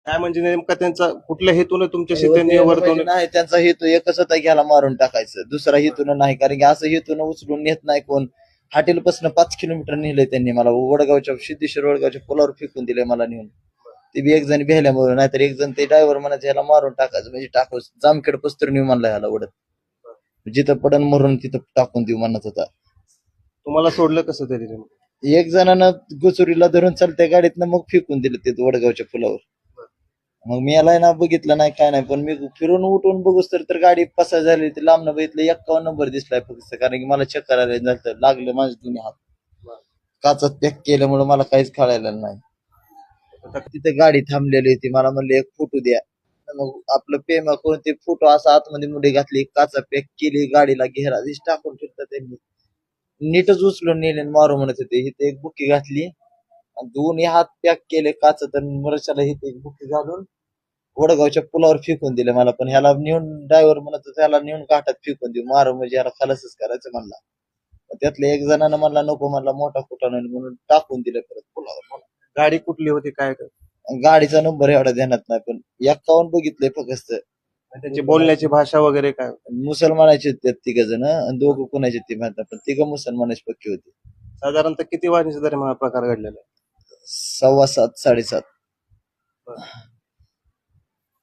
काय म्हणजे नेमका त्यांचा कुठल्या हेतून तुमच्याशी त्यांनी वर्तवणूक? नाही, त्यांचा हेतू एकच होता की ह्याला मारून टाकायचं, दुसरा हेतून नाही. कारण की असं हेतून उचलून नेत नाही कोण. हॉटेलपासून 5 किलोमीटर नेलंय त्यांनी मला, वडगावच्या सिद्धेश्वर वडगावच्या पुलावर फेकून दिलंय मला नेऊन. ते बी एक जण भेल्यामुळे, नाहीतर एक जण ते ड्रायव्हर म्हणायचं ह्याला मारून टाकायचं, म्हणजे टाकू जामखेड पस्तर नेऊ म्हणला ह्याला उडत, जिथं पडन मरून तिथं टाकून देऊ म्हणत होता. तुम्हाला सोडलं कसं तरी त्यांनी? एक जणानं गुचुरीला धरून चालत्या गाडीतनं मग फेकून दिलं ते वडगावच्या पुलावर. मग मी याला ना बघितलं नाही काय नाही, पण मी फिरून उठून बघूस तर गाडी पसार झाली. ती लांबनं बघितलं 51 नंबर दिसलाय फक्त, कारण की मला चक्कर आले लागलं माझे दोन्ही हात. काचात पॅक केल्यामुळे मला काहीच कळायला नाही. तिथे गाडी थांबलेली होती, मला म्हणले एक फोटो द्या. मग आपलं पेमा करून ते फोटो असा आतमध्ये मुठी घातली, काचा पॅक केली, गाडीला घेरा दिस टाकून ठेवतात त्यांनी. नीटच उचलून नेले मारू म्हणत होते. इथे एक बुकी घातली आणि दोन्ही हात पॅक केले काच, तर मरशाला इथे एक बुकी घालून वडगावच्या पुलावर फेकून दिले मला. पण ह्याला नेऊन ड्रायव्हर म्हणत होता ह्याला नेऊन घाटात फेकून देऊ, मारू म्हणजे ह्याला खलासच करायचं म्हणला. त्यातल्या एक जणांना म्हणला नको, म्हणला मोठा कुठा नाही, म्हणून टाकून दिलं परत पुलावर. गाडी कुठली होती काय? गाडीचा नंबर एवढा ध्यानात नाही, पण 51 बघितलंय फक्त. त्यांची बोलण्याची भाषा वगैरे काय? मुसलमानाचे होते तिघ जण आणि दोघं कुणाचे ते माहित नाही, पण तिघं मुसलमानाचे पक्की होते. साधारणतः किती वाजण्याच्या दरम्यान हा प्रकार घडलेला आहे? 7:15 7:30.